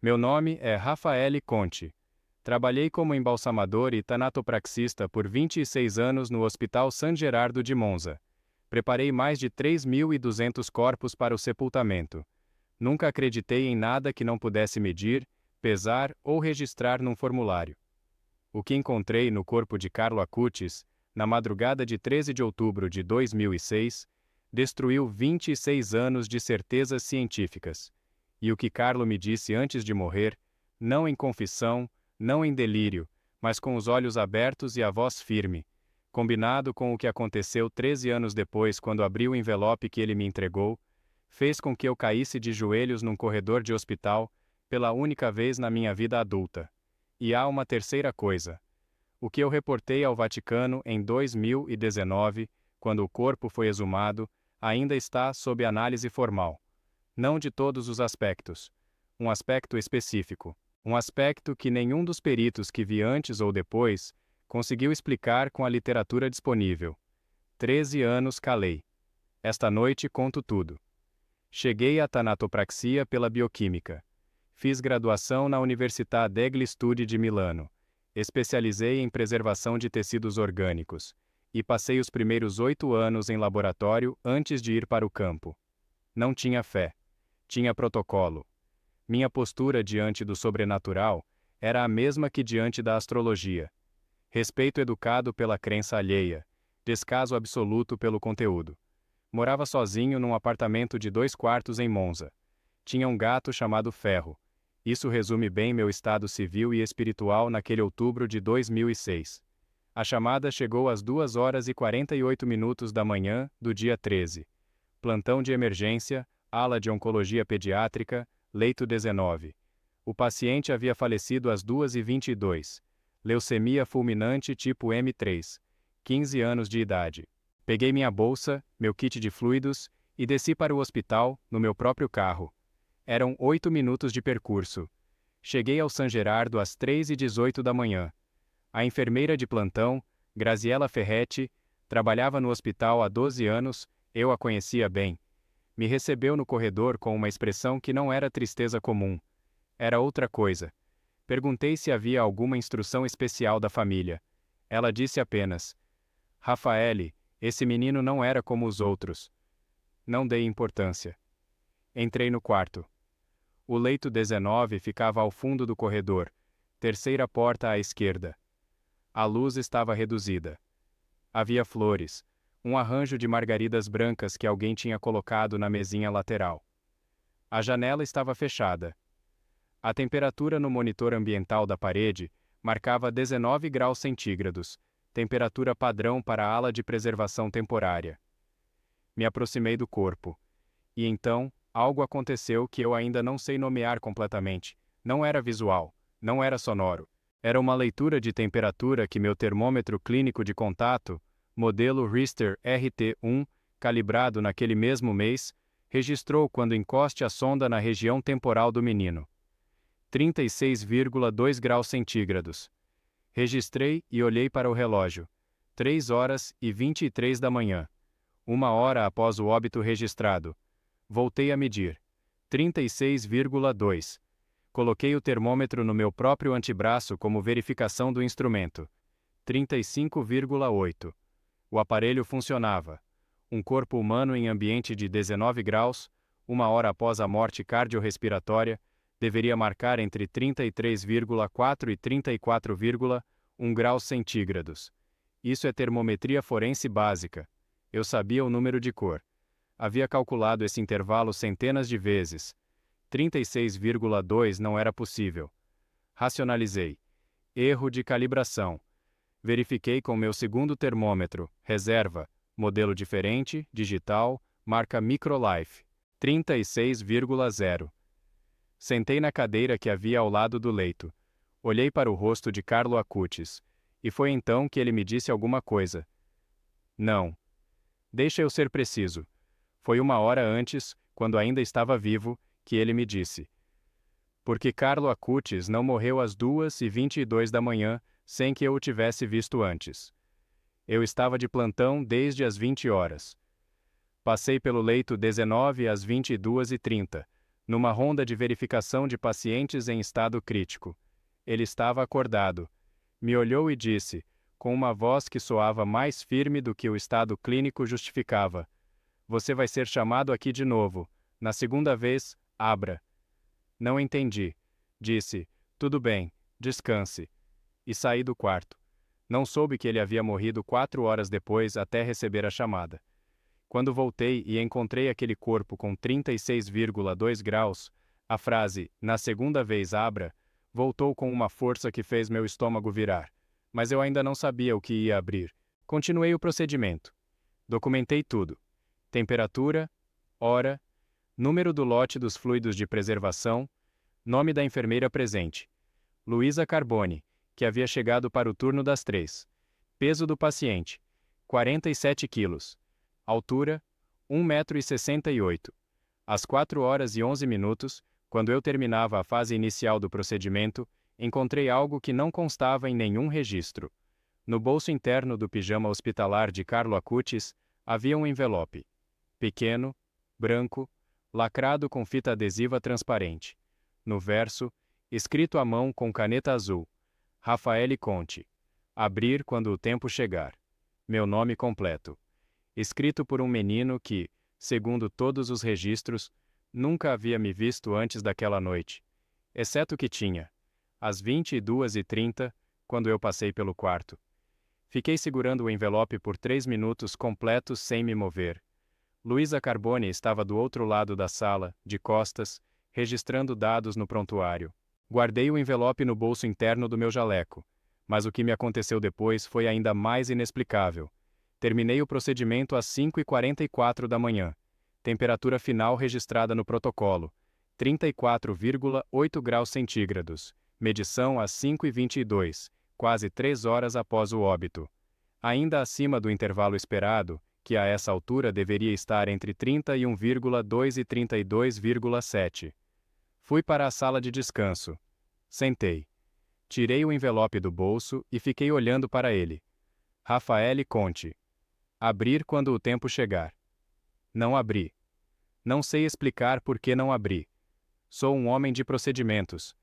Meu nome é Rafaele Conte. Trabalhei como embalsamador e tanatopraxista por 26 anos no Hospital San Gerardo de Monza. Preparei mais de 3.200 corpos para o sepultamento. Nunca acreditei em nada que não pudesse medir, pesar ou registrar num formulário. O que encontrei no corpo de Carlo Acutis, na madrugada de 13 de outubro de 2006, destruiu 26 anos de certezas científicas. E o que Carlo me disse antes de morrer, não em confissão, não em delírio, mas com os olhos abertos e a voz firme, combinado com o que aconteceu 13 anos depois quando abri o envelope que ele me entregou, fez com que eu caísse de joelhos num corredor de hospital, pela única vez na minha vida adulta. E há uma terceira coisa. O que eu reportei ao Vaticano em 2019, quando o corpo foi exumado, ainda está sob análise formal. Não de todos os aspectos. Um aspecto específico. Um aspecto que nenhum dos peritos que vi antes ou depois conseguiu explicar com a literatura disponível. 13 anos calei. Esta noite conto tudo. Cheguei à tanatopraxia pela bioquímica. Fiz graduação na Università degli Studi de Milano. Especializei em preservação de tecidos orgânicos. E passei os primeiros 8 anos em laboratório antes de ir para o campo. Não tinha fé. Tinha protocolo. Minha postura diante do sobrenatural era a mesma que diante da astrologia. Respeito educado pela crença alheia, descaso absoluto pelo conteúdo. Morava sozinho num apartamento de 2 quartos em Monza. Tinha um gato chamado Ferro. Isso resume bem meu estado civil e espiritual naquele outubro de 2006. A chamada chegou às 2h48 da manhã do dia 13. Plantão de emergência, ala de oncologia pediátrica, leito 19. O paciente havia falecido às 2h22. Leucemia fulminante tipo M3. 15 anos de idade. Peguei minha bolsa, meu kit de fluidos, e desci para o hospital, no meu próprio carro. Eram 8 minutos de percurso. Cheguei ao San Gerardo às 3h18 da manhã. A enfermeira de plantão, Graziella Ferretti, trabalhava no hospital há 12 anos, eu a conhecia bem. Me recebeu no corredor com uma expressão que não era tristeza comum. Era outra coisa. Perguntei se havia alguma instrução especial da família. Ela disse apenas: Rafaele, esse menino não era como os outros. Não dei importância. Entrei no quarto. O leito 19 ficava ao fundo do corredor, terceira porta à esquerda. A luz estava reduzida. Havia flores, um arranjo de margaridas brancas que alguém tinha colocado na mesinha lateral. A janela estava fechada. A temperatura no monitor ambiental da parede marcava 19 graus centígrados, temperatura padrão para a ala de preservação temporária. Me aproximei do corpo. E então, algo aconteceu que eu ainda não sei nomear completamente. Não era visual, não era sonoro. Era uma leitura de temperatura que meu termômetro clínico de contato, modelo Richter RT1, calibrado naquele mesmo mês, registrou quando encoste a sonda na região temporal do menino. 36,2 graus centígrados. Registrei e olhei para o relógio. 3h23 da manhã. 1 hora após o óbito registrado. Voltei a medir. 36,2. Coloquei o termômetro no meu próprio antebraço como verificação do instrumento. 35,8. O aparelho funcionava. Um corpo humano em ambiente de 19 graus, 1 hora após a morte cardiorrespiratória, deveria marcar entre 33,4 e 34,1 graus centígrados. Isso é termometria forense básica. Eu sabia o número de cor. Havia calculado esse intervalo centenas de vezes. 36,2 não era possível. Racionalizei. Erro de calibração. Verifiquei com meu segundo termômetro, reserva, modelo diferente, digital, marca Microlife. 36,0. Sentei na cadeira que havia ao lado do leito. Olhei para o rosto de Carlo Acutis. E foi então que ele me disse alguma coisa. Não. Deixa eu ser preciso. Foi 1 hora antes, quando ainda estava vivo, que ele me disse. Porque Carlo Acutis não morreu às 2h22 da manhã, sem que eu o tivesse visto antes. Eu estava de plantão desde as 20 horas. Passei pelo leito 19 às 22h30, numa ronda de verificação de pacientes em estado crítico. Ele estava acordado. Me olhou e disse, com uma voz que soava mais firme do que o estado clínico justificava: "Você vai ser chamado aqui de novo. Na segunda vez, abra." Não entendi. Disse, "Tudo bem, descanse." E saí do quarto. Não soube que ele havia morrido 4 horas depois até receber a chamada. Quando voltei e encontrei aquele corpo com 36,2 graus, a frase, "na segunda vez abra", voltou com uma força que fez meu estômago virar. Mas eu ainda não sabia o que ia abrir. Continuei o procedimento. Documentei tudo. Temperatura, hora, número do lote dos fluidos de preservação, nome da enfermeira presente. Luísa Carbone, que havia chegado para o turno das 3. Peso do paciente, 47 quilos. Altura, 1,68 m. Às 4 horas e 11 minutos, quando eu terminava a fase inicial do procedimento, encontrei algo que não constava em nenhum registro. No bolso interno do pijama hospitalar de Carlo Acutis, havia um envelope. Pequeno, branco, lacrado com fita adesiva transparente. No verso, escrito à mão com caneta azul: Raffaele Conti. Abrir quando o tempo chegar. Meu nome completo. Escrito por um menino que, segundo todos os registros, nunca havia me visto antes daquela noite. Exceto que tinha, às 22h30, quando eu passei pelo quarto. Fiquei segurando o envelope por 3 minutos completos sem me mover. Luísa Carbone estava do outro lado da sala, de costas, registrando dados no prontuário. Guardei o envelope no bolso interno do meu jaleco, mas o que me aconteceu depois foi ainda mais inexplicável. Terminei o procedimento às 5h44 da manhã. Temperatura final registrada no protocolo: 34,8 graus centígrados. Medição às 5h22, quase 3 horas após o óbito. Ainda acima do intervalo esperado, que a essa altura deveria estar entre 31,2 e 32,7. Fui para a sala de descanso. Sentei. Tirei o envelope do bolso e fiquei olhando para ele. Raffaele Conti. Abrir quando o tempo chegar. Não abri. Não sei explicar por que não abri. Sou um homem de procedimentos.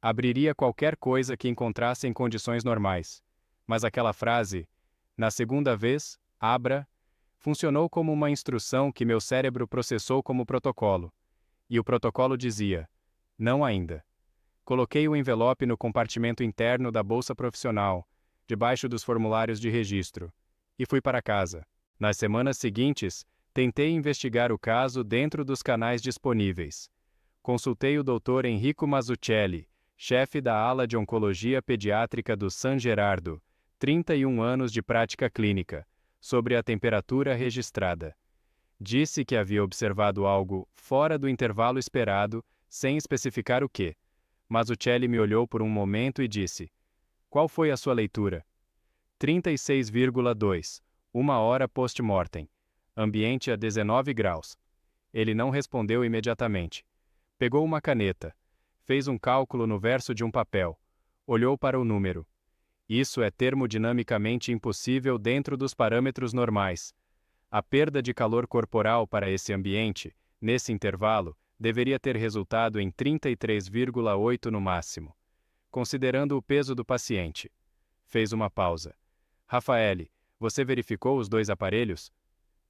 Abriria qualquer coisa que encontrasse em condições normais. Mas aquela frase, "na segunda vez, abra", funcionou como uma instrução que meu cérebro processou como protocolo. E o protocolo dizia: "não ainda." Coloquei o envelope no compartimento interno da bolsa profissional, debaixo dos formulários de registro, e fui para casa. Nas semanas seguintes, tentei investigar o caso dentro dos canais disponíveis. Consultei o Dr. Enrico Mazzucchelli, chefe da ala de oncologia pediátrica do San Gerardo, 31 anos de prática clínica, sobre a temperatura registrada. Disse que havia observado algo fora do intervalo esperado, sem especificar o que. Mazzucchelli me olhou por um momento e disse: "Qual foi a sua leitura?" 36,2, 1 hora post-mortem. Ambiente a 19 graus. Ele não respondeu imediatamente. Pegou uma caneta. Fez um cálculo no verso de um papel. Olhou para o número. Isso é termodinamicamente impossível dentro dos parâmetros normais. A perda de calor corporal para esse ambiente, nesse intervalo, deveria ter resultado em 33,8 no máximo. Considerando o peso do paciente. Fez uma pausa. Raffaele, você verificou os 2 aparelhos?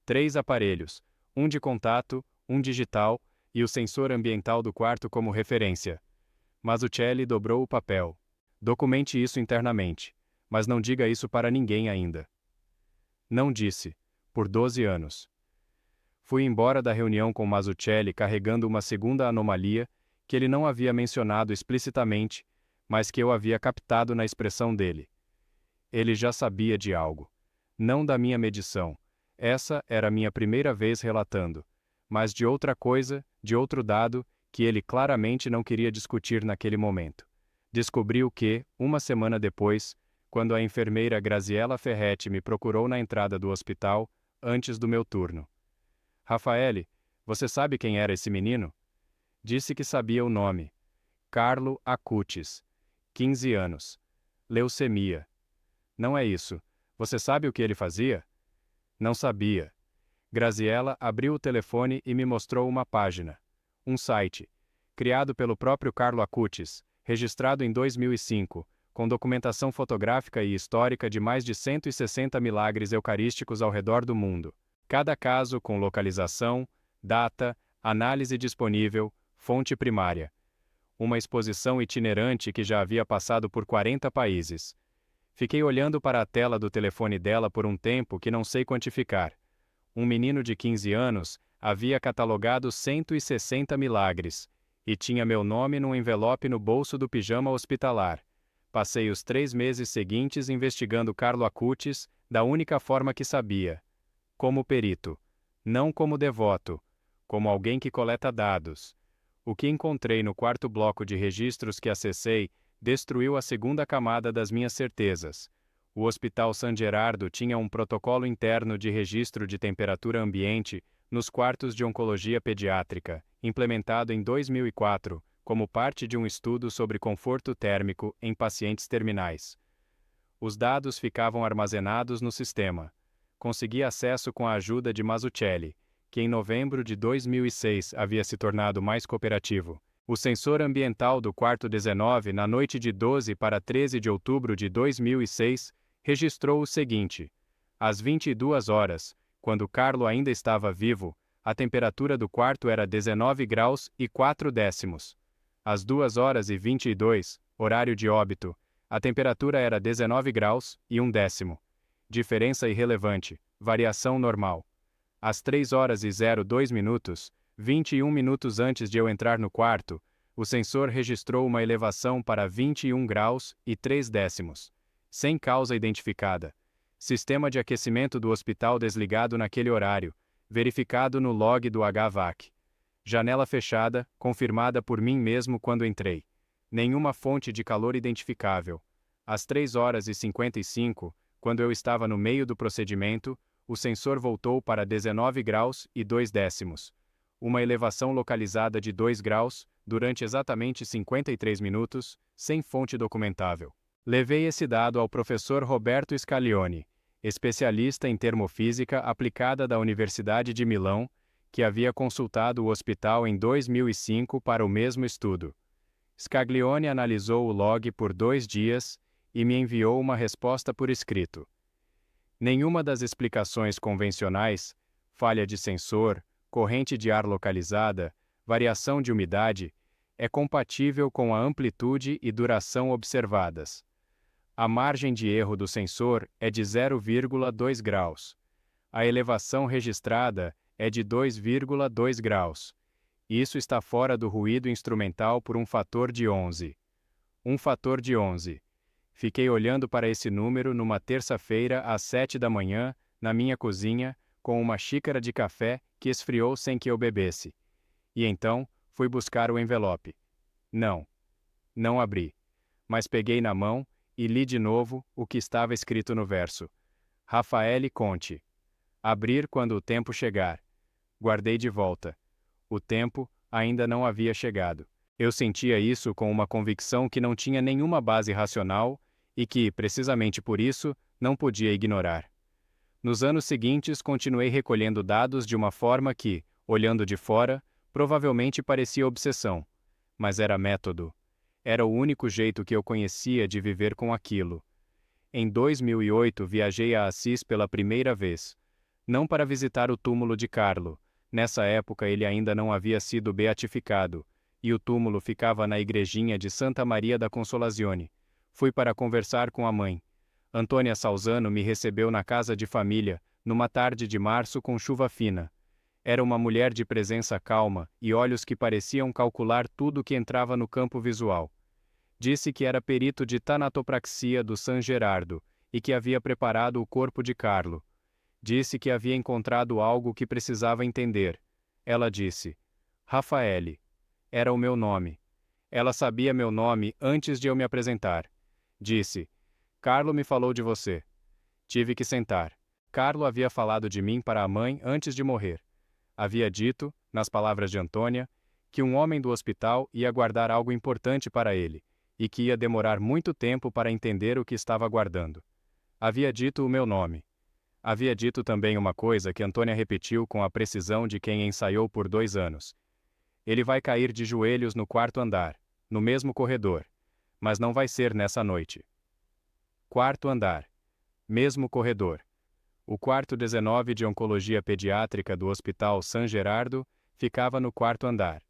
3 aparelhos, um de contato, um digital, e o sensor ambiental do quarto como referência. Mazzucchelli dobrou o papel. Documente isso internamente, mas não diga isso para ninguém ainda. Não disse, por 12 anos. Fui embora da reunião com Mazzucchelli carregando uma segunda anomalia que ele não havia mencionado explicitamente, mas que eu havia captado na expressão dele. Ele já sabia de algo. Não da minha medição. Essa era a minha primeira vez relatando. Mas de outra coisa, de outro dado, que ele claramente não queria discutir naquele momento. Descobriu que, uma semana depois, quando a enfermeira Graziella Ferretti me procurou na entrada do hospital, antes do meu turno. Raffaele, você sabe quem era esse menino? Disse que sabia o nome. Carlo Acutis. 15 anos. Leucemia. Não é isso. Você sabe o que ele fazia? Não sabia. Graziella abriu o telefone e me mostrou uma página. um site, criado pelo próprio Carlo Acutis, registrado em 2005, com documentação fotográfica e histórica de mais de 160 milagres eucarísticos ao redor do mundo. Cada caso com localização, data, análise disponível, fonte primária. Uma exposição itinerante que já havia passado por 40 países. Fiquei olhando para a tela do telefone dela por um tempo que não sei quantificar. Um menino de 15 anos havia catalogado 160 milagres, e tinha meu nome num envelope no bolso do pijama hospitalar. Passei os 3 meses seguintes investigando Carlo Acutis da única forma que sabia. Como perito. Não como devoto. Como alguém que coleta dados. O que encontrei no quarto bloco de registros que acessei destruiu a segunda camada das minhas certezas. O Hospital San Gerardo tinha um protocolo interno de registro de temperatura ambiente nos quartos de oncologia pediátrica, implementado em 2004, como parte de um estudo sobre conforto térmico em pacientes terminais. Os dados ficavam armazenados no sistema. Consegui acesso com a ajuda de Mazzucchelli, que em novembro de 2006 havia se tornado mais cooperativo. O sensor ambiental do quarto 19, na noite de 12 para 13 de outubro de 2006, registrou o seguinte: às 22 horas, quando Carlo ainda estava vivo, a temperatura do quarto era 19 graus e 4 décimos. Às 2 horas e 22, horário de óbito, a temperatura era 19 graus e 1 décimo. Diferença irrelevante, variação normal. Às 3 horas e 02 minutos, 21 minutos antes de eu entrar no quarto, o sensor registrou uma elevação para 21 graus e 3 décimos. Sem causa identificada. Sistema de aquecimento do hospital desligado naquele horário, verificado no log do HVAC. Janela fechada, confirmada por mim mesmo quando entrei. Nenhuma fonte de calor identificável. Às 3 horas e 55, quando eu estava no meio do procedimento, o sensor voltou para 19 graus e 2 décimos. Uma elevação localizada de 2 graus, durante exatamente 53 minutos, sem fonte documentável. Levei esse dado ao professor Roberto Scaglione, especialista em termofísica aplicada da Universidade de Milão, que havia consultado o hospital em 2005 para o mesmo estudo. Scaglione analisou o log por 2 dias e me enviou uma resposta por escrito. Nenhuma das explicações convencionais, falha de sensor, corrente de ar localizada, variação de umidade, é compatível com a amplitude e duração observadas. A margem de erro do sensor é de 0,2 graus. A elevação registrada é de 2,2 graus. Isso está fora do ruído instrumental por um fator de 11. Um fator de 11. Fiquei olhando para esse número numa terça-feira às 7 da manhã, na minha cozinha, com uma xícara de café que esfriou sem que eu bebesse. E então, fui buscar o envelope. Não abri. Mas peguei na mão e li de novo o que estava escrito no verso. Raffaele Conti. Abrir quando o tempo chegar. Guardei de volta. O tempo ainda não havia chegado. Eu sentia isso com uma convicção que não tinha nenhuma base racional e que, precisamente por isso, não podia ignorar. Nos anos seguintes, continuei recolhendo dados de uma forma que, olhando de fora, provavelmente parecia obsessão. Mas era método. Era o único jeito que eu conhecia de viver com aquilo. Em 2008, viajei a Assis pela primeira vez. Não para visitar o túmulo de Carlo. Nessa época ele ainda não havia sido beatificado, e o túmulo ficava na igrejinha de Santa Maria da Consolazione. Fui para conversar com a mãe. Antônia Salzano me recebeu na casa de família, numa tarde de março com chuva fina. Era uma mulher de presença calma e olhos que pareciam calcular tudo que entrava no campo visual. Disse que era perito de tanatopraxia do San Gerardo e que havia preparado o corpo de Carlo. Disse que havia encontrado algo que precisava entender. Ela disse: Raffaele. Era o meu nome. Ela sabia meu nome antes de eu me apresentar. Disse: Carlo me falou de você. Tive que sentar. Carlo havia falado de mim para a mãe antes de morrer. Havia dito, nas palavras de Antônia, que um homem do hospital ia guardar algo importante para ele, e que ia demorar muito tempo para entender o que estava guardando. Havia dito o meu nome. Havia dito também uma coisa que Antônia repetiu com a precisão de quem ensaiou por 2 anos. Ele vai cair de joelhos no quarto andar, no mesmo corredor. Mas não vai ser nessa noite. Quarto andar. Mesmo corredor. O quarto 19 de Oncologia Pediátrica do Hospital San Gerardo ficava no quarto andar.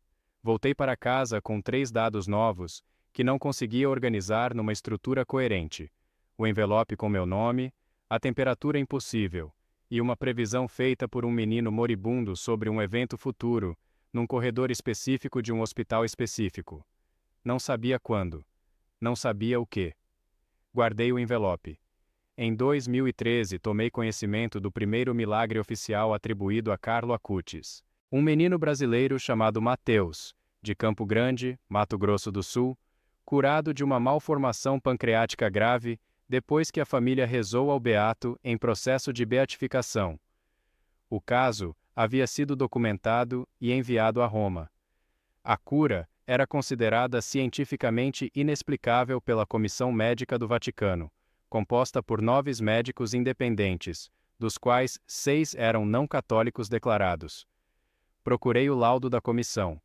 Voltei para casa com 3 dados novos, que não conseguia organizar numa estrutura coerente. O envelope com meu nome, a temperatura impossível, e uma previsão feita por um menino moribundo sobre um evento futuro, num corredor específico de um hospital específico. Não sabia quando. Não sabia o que. Guardei o envelope. Em 2013 tomei conhecimento do primeiro milagre oficial atribuído a Carlo Acutis. Um menino brasileiro chamado Mateus, de Campo Grande, Mato Grosso do Sul, curado de uma malformação pancreática grave, depois que a família rezou ao beato em processo de beatificação. O caso havia sido documentado e enviado a Roma. A cura era considerada cientificamente inexplicável pela Comissão Médica do Vaticano, composta por 9 médicos independentes, dos quais 6 eram não católicos declarados. Procurei o laudo da comissão,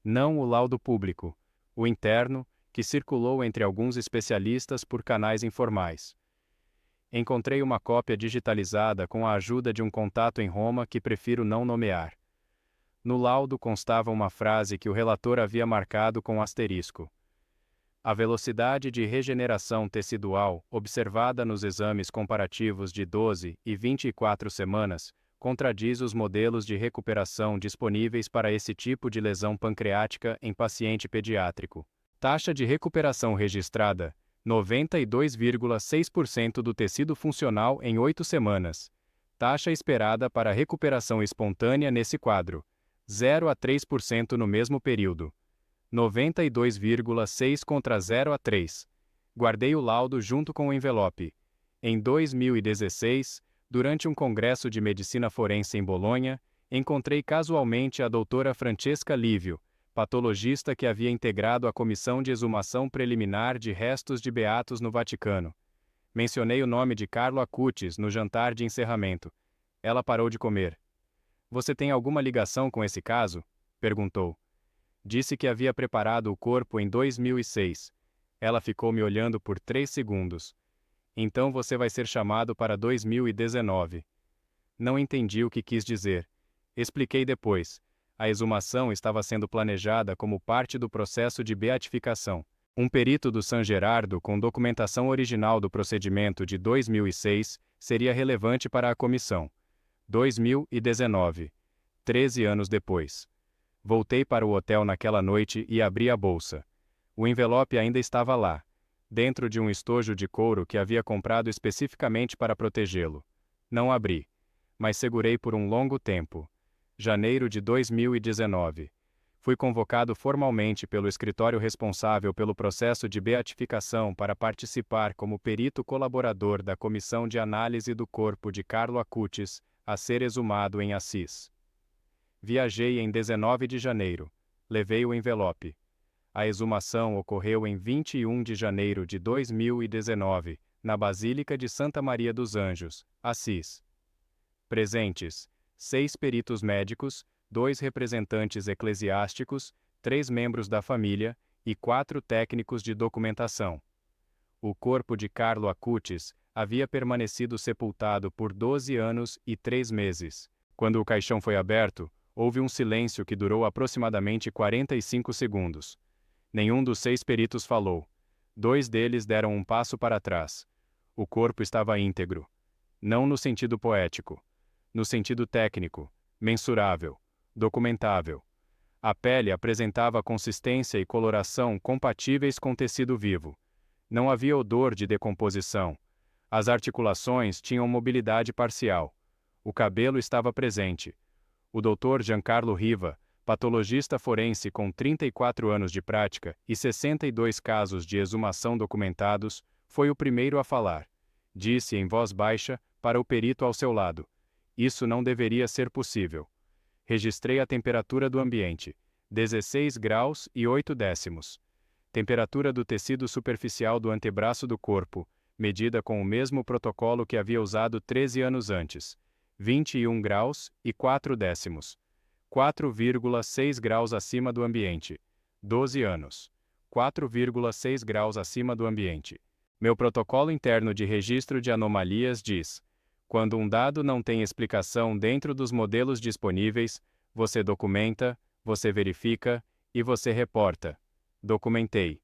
não o laudo público, o interno, que circulou entre alguns especialistas por canais informais. Encontrei uma cópia digitalizada com a ajuda de um contato em Roma que prefiro não nomear. No laudo constava uma frase que o relator havia marcado com asterisco. A velocidade de regeneração tecidual observada nos exames comparativos de 12 e 24 semanas contradiz os modelos de recuperação disponíveis para esse tipo de lesão pancreática em paciente pediátrico. Taxa de recuperação registrada: 92,6% do tecido funcional em 8 semanas. Taxa esperada para recuperação espontânea nesse quadro: 0 a 3% no mesmo período. 92,6 contra 0 a 3. Guardei o laudo junto com o envelope. Em 2016, durante um congresso de medicina forense em Bolonha, encontrei casualmente a doutora Francesca Lívio, patologista que havia integrado a comissão de exumação preliminar de restos de beatos no Vaticano. Mencionei o nome de Carlo Acutis no jantar de encerramento. Ela parou de comer. "Você tem alguma ligação com esse caso?" perguntou. Disse que havia preparado o corpo em 2006. Ela ficou me olhando por 3 segundos. "Então você vai ser chamado para 2019. Não entendi o que quis dizer. Expliquei depois. A exumação estava sendo planejada como parte do processo de beatificação. Um perito do San Gerardo com documentação original do procedimento de 2006 seria relevante para a comissão. 2019. 13 anos depois. Voltei para o hotel naquela noite e abri a bolsa. O envelope ainda estava lá, dentro de um estojo de couro que havia comprado especificamente para protegê-lo. Não abri, mas segurei por um longo tempo. Janeiro de 2019. Fui convocado formalmente pelo escritório responsável pelo processo de beatificação para participar como perito colaborador da comissão de análise do corpo de Carlo Acutis, a ser exumado em Assis. Viajei em 19 de janeiro. Levei o envelope. A exumação ocorreu em 21 de janeiro de 2019, na Basílica de Santa Maria dos Anjos, Assis. Presentes: 6 peritos médicos, 2 representantes eclesiásticos, 3 membros da família e 4 técnicos de documentação. O corpo de Carlo Acutis havia permanecido sepultado por 12 anos e 3 meses. Quando o caixão foi aberto, houve um silêncio que durou aproximadamente 45 segundos. Nenhum dos 6 peritos falou. 2 deles deram um passo para trás. O corpo estava íntegro. Não no sentido poético. No sentido técnico, mensurável, documentável. A pele apresentava consistência e coloração compatíveis com tecido vivo. Não havia odor de decomposição. As articulações tinham mobilidade parcial. O cabelo estava presente. O Dr. Giancarlo Riva, patologista forense com 34 anos de prática e 62 casos de exumação documentados, foi o primeiro a falar. Disse em voz baixa, para o perito ao seu lado: "Isso não deveria ser possível." Registrei a temperatura do ambiente: 16 graus e 8 décimos. Temperatura do tecido superficial do antebraço do corpo, medida com o mesmo protocolo que havia usado 13 anos antes: 21 graus e 4 décimos. 4,6 graus acima do ambiente. 12 anos. 4,6 graus acima do ambiente. Meu protocolo interno de registro de anomalias diz: quando um dado não tem explicação dentro dos modelos disponíveis, você documenta, você verifica e você reporta. Documentei.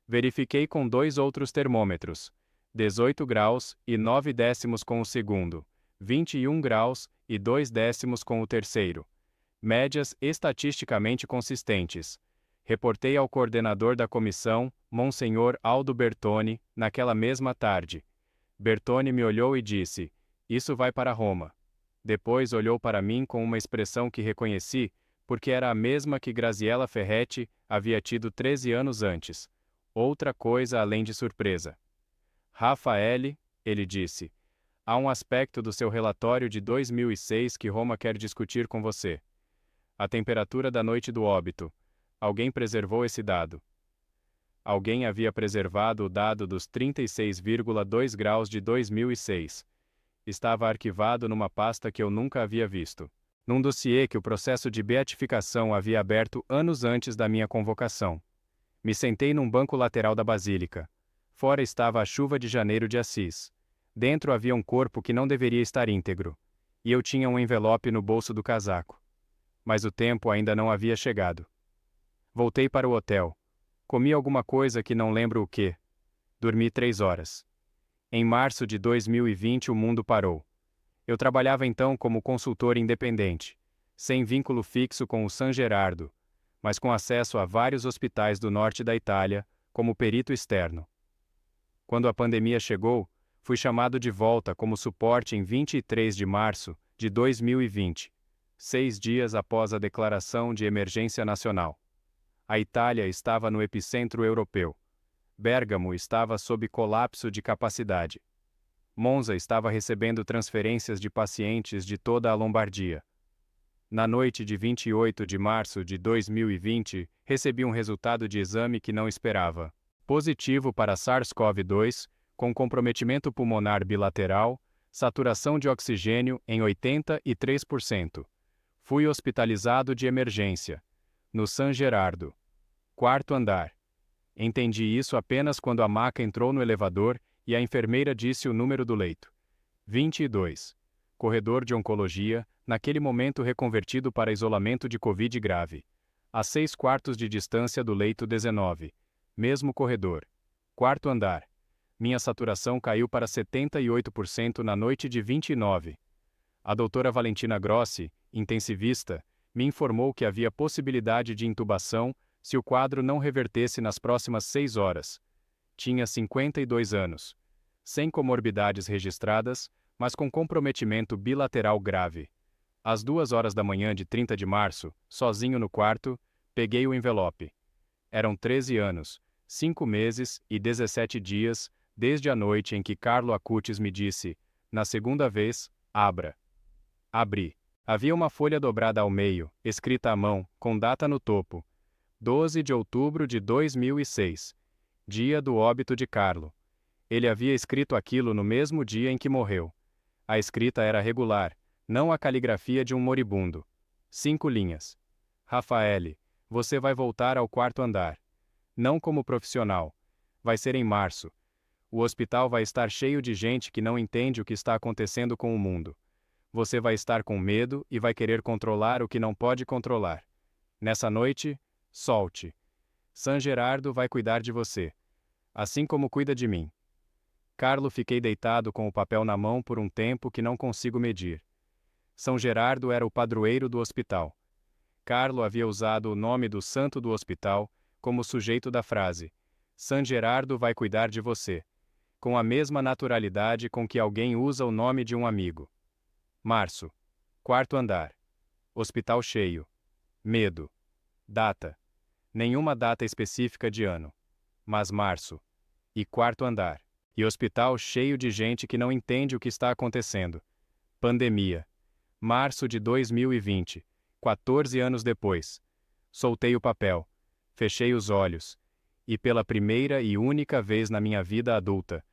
Verifiquei com 2 outros termômetros, 18 graus e 9 décimos com o segundo, 21 graus e 2 décimos com o terceiro. Médias estatisticamente consistentes. Reportei ao coordenador da comissão, Monsenhor Aldo Bertoni, naquela mesma tarde. Bertoni me olhou e disse: isso vai para Roma. Depois olhou para mim com uma expressão que reconheci, porque era a mesma que Graziella Ferretti havia tido 13 anos antes. Outra coisa além de surpresa. Rafaele, ele disse, há um aspecto do seu relatório de 2006 que Roma quer discutir com você. A temperatura da noite do óbito. Alguém preservou esse dado. Alguém havia preservado o dado dos 36,2 graus de 2006. Estava arquivado numa pasta que eu nunca havia visto. Num dossiê que o processo de beatificação havia aberto anos antes da minha convocação. Me sentei num banco lateral da basílica. Fora estava a chuva de janeiro de Assis. Dentro havia um corpo que não deveria estar íntegro. E eu tinha um envelope no bolso do casaco. Mas o tempo ainda não havia chegado. Voltei para o hotel. Comi alguma coisa que não lembro o que. Dormi 3 horas. Em março de 2020 o mundo parou. Eu trabalhava então como consultor independente, sem vínculo fixo com o San Gerardo, mas com acesso a vários hospitais do norte da Itália, como perito externo. Quando a pandemia chegou, fui chamado de volta como suporte em 23 de março de 2020, 6 dias após a declaração de emergência nacional. A Itália estava no epicentro europeu. Bérgamo estava sob colapso de capacidade. Monza estava recebendo transferências de pacientes de toda a Lombardia. Na noite de 28 de março de 2020, recebi um resultado de exame que não esperava. Positivo para SARS-CoV-2, com comprometimento pulmonar bilateral, saturação de oxigênio em 83%. Fui hospitalizado de emergência. No San Gerardo. 4º andar. Entendi isso apenas quando a maca entrou no elevador e a enfermeira disse o número do leito. 22. Corredor de oncologia, naquele momento reconvertido para isolamento de Covid grave. A 6/4 de distância do leito 19. Mesmo corredor. 4º andar. Minha saturação caiu para 78% na noite de 29. A doutora Valentina Grossi, intensivista, me informou que havia possibilidade de intubação se o quadro não revertesse nas próximas 6 horas. Tinha 52 anos. Sem comorbidades registradas, mas com comprometimento bilateral grave. Às 2 horas da manhã de 30 de março, sozinho no quarto, peguei o envelope. Eram 13 anos, 5 meses e 17 dias, desde a noite em que Carlo Acutis me disse, na segunda vez, abra. Abri. Havia uma folha dobrada ao meio, escrita à mão, com data no topo. 12 de outubro de 2006. Dia do óbito de Carlo. Ele havia escrito aquilo no mesmo dia em que morreu. A escrita era regular, não a caligrafia de um moribundo. 5 linhas. Rafaele, você vai voltar ao 4º andar. Não como profissional. Vai ser em março. O hospital vai estar cheio de gente que não entende o que está acontecendo com o mundo. Você vai estar com medo e vai querer controlar o que não pode controlar. Nessa noite, solte. San Gerardo vai cuidar de você. Assim como cuida de mim. Carlo, fiquei deitado com o papel na mão por um tempo que não consigo medir. São Gerardo era o padroeiro do hospital. Carlo havia usado o nome do santo do hospital como sujeito da frase. San Gerardo vai cuidar de você. Com a mesma naturalidade com que alguém usa o nome de um amigo. Março. 4º andar. Hospital cheio. Medo. Data. Nenhuma data específica de ano. Mas março. E 4º andar. E hospital cheio de gente que não entende o que está acontecendo. Pandemia. Março de 2020. 14 anos depois. Soltei o papel. Fechei os olhos. E pela primeira e única vez na minha vida adulta,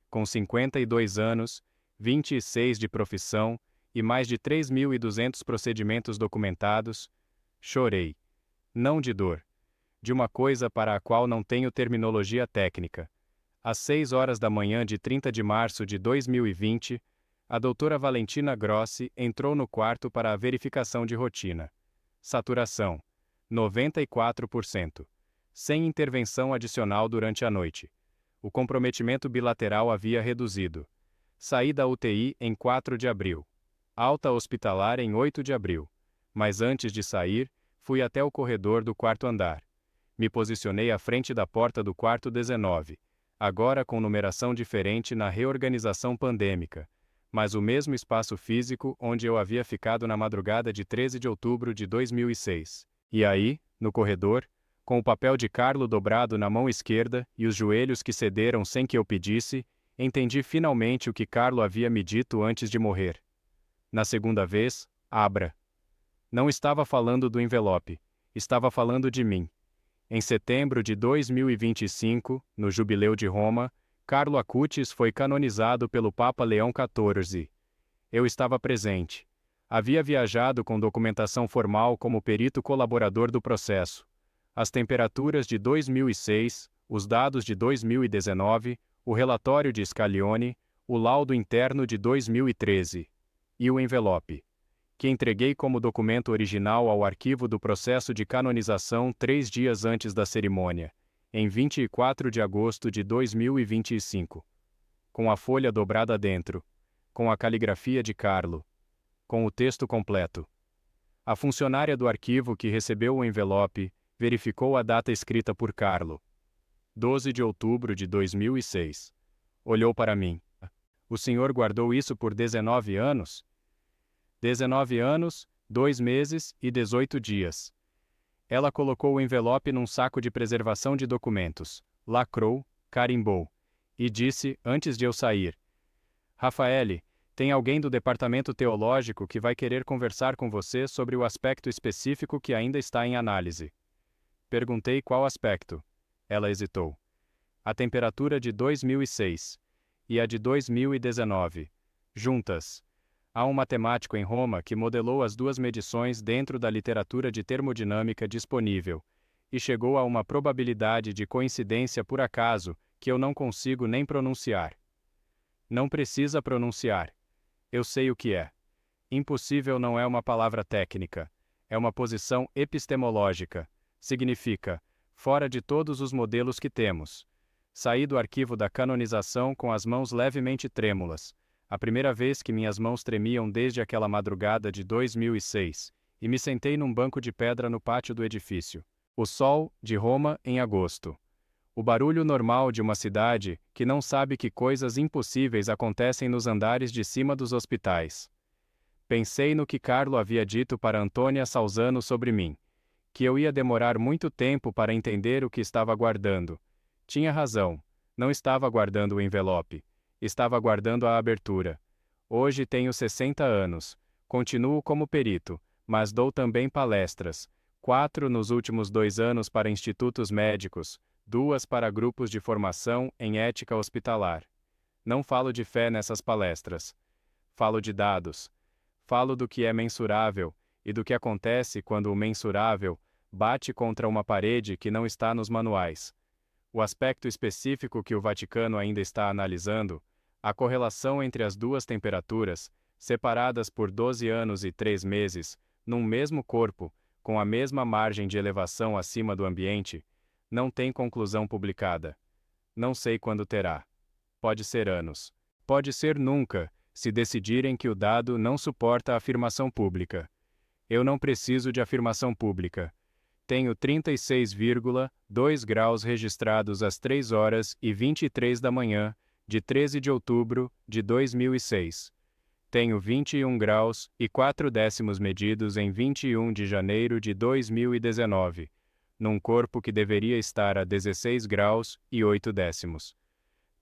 com 52 anos, 26 de profissão e mais de 3.200 procedimentos documentados, Chorei. Não de dor. De uma coisa para a qual não tenho terminologia técnica. Às 6 horas da manhã de 30 de março de 2020, a doutora Valentina Grossi entrou no quarto para a verificação de rotina. Saturação: 94%. Sem intervenção adicional durante a noite. O comprometimento bilateral havia reduzido. Saí da UTI em 4 de abril. Alta hospitalar em 8 de abril. Mas antes de sair, fui até o corredor do quarto andar. Me posicionei à frente da porta do quarto 19, agora com numeração diferente na reorganização pandêmica, mas o mesmo espaço físico onde eu havia ficado na madrugada de 13 de outubro de 2006. E aí, no corredor, com o papel de Carlo dobrado na mão esquerda e os joelhos que cederam sem que eu pedisse, entendi finalmente o que Carlo havia me dito antes de morrer. Na segunda vez, abra. Não estava falando do envelope, estava falando de mim. Em setembro de 2025, no Jubileu de Roma, Carlo Acutis foi canonizado pelo Papa Leão XIV. Eu estava presente. Havia viajado com documentação formal como perito colaborador do processo. As temperaturas de 2006, os dados de 2019, o relatório de Scaglione, o laudo interno de 2013. E o envelope, que entreguei como documento original ao arquivo do processo de canonização 3 dias antes da cerimônia, em 24 de agosto de 2025. Com a folha dobrada dentro, com a caligrafia de Carlo, com o texto completo. A funcionária do arquivo que recebeu o envelope verificou a data escrita por Carlo. 12 de outubro de 2006. Olhou para mim. O senhor guardou isso por 19 anos? 19 anos, 2 meses e 18 dias. Ela colocou o envelope num saco de preservação de documentos, lacrou, carimbou, e disse, antes de eu sair: Rafaele, tem alguém do departamento teológico que vai querer conversar com você sobre o aspecto específico que ainda está em análise. Perguntei qual aspecto. Ela hesitou. A temperatura de 2006 e a de 2019, juntas. Há um matemático em Roma que modelou as duas medições dentro da literatura de termodinâmica disponível, e chegou a uma probabilidade de coincidência por acaso que eu não consigo nem pronunciar. Não precisa pronunciar. Eu sei o que é. Impossível não é uma palavra técnica. É uma posição epistemológica. Significa, fora de todos os modelos que temos. Saí do arquivo da canonização com as mãos levemente trêmulas. A primeira vez que minhas mãos tremiam desde aquela madrugada de 2006, e me sentei num banco de pedra no pátio do edifício. O sol, de Roma, em agosto. O barulho normal de uma cidade que não sabe que coisas impossíveis acontecem nos andares de cima dos hospitais. Pensei no que Carlo havia dito para Antônia Salzano sobre mim, que eu ia demorar muito tempo para entender o que estava aguardando. Tinha razão, não estava aguardando o envelope. Estava aguardando a abertura. Hoje tenho 60 anos. Continuo como perito, mas dou também palestras. 4 nos últimos 2 anos para institutos médicos, 2 para grupos de formação em ética hospitalar. Não falo de fé nessas palestras. Falo de dados. Falo do que é mensurável, e do que acontece quando o mensurável bate contra uma parede que não está nos manuais. O aspecto específico que o Vaticano ainda está analisando, a correlação entre as duas temperaturas, separadas por 12 anos e 3 meses, num mesmo corpo, com a mesma margem de elevação acima do ambiente, não tem conclusão publicada. Não sei quando terá. Pode ser anos. Pode ser nunca, se decidirem que o dado não suporta a afirmação pública. Eu não preciso de afirmação pública. Tenho 36,2 graus registrados às 3 horas e 23 da manhã, de 13 de outubro de 2006. Tenho 21 graus e 4 décimos medidos em 21 de janeiro de 2019, num corpo que deveria estar a 16 graus e 8 décimos.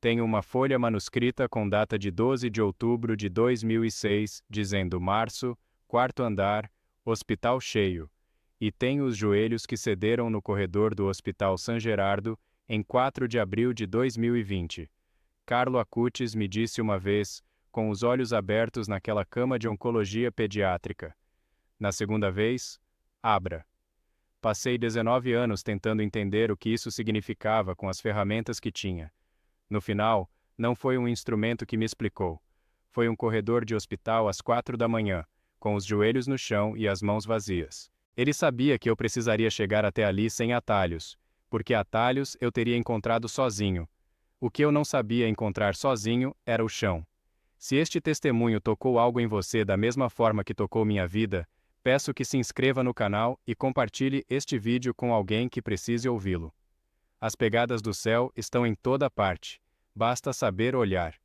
Tenho uma folha manuscrita com data de 12 de outubro de 2006, dizendo março, quarto andar, hospital cheio. E tenho os joelhos que cederam no corredor do Hospital San Gerardo, em 4 de abril de 2020. Carlo Acutis me disse uma vez, com os olhos abertos naquela cama de oncologia pediátrica. Na segunda vez, abra. Passei 19 anos tentando entender o que isso significava com as ferramentas que tinha. No final, não foi um instrumento que me explicou. Foi um corredor de hospital às 4 da manhã, com os joelhos no chão e as mãos vazias. Ele sabia que eu precisaria chegar até ali sem atalhos, porque atalhos eu teria encontrado sozinho. O que eu não sabia encontrar sozinho era o chão. Se este testemunho tocou algo em você da mesma forma que tocou minha vida, peço que se inscreva no canal e compartilhe este vídeo com alguém que precise ouvi-lo. As pegadas do céu estão em toda parte. Basta saber olhar.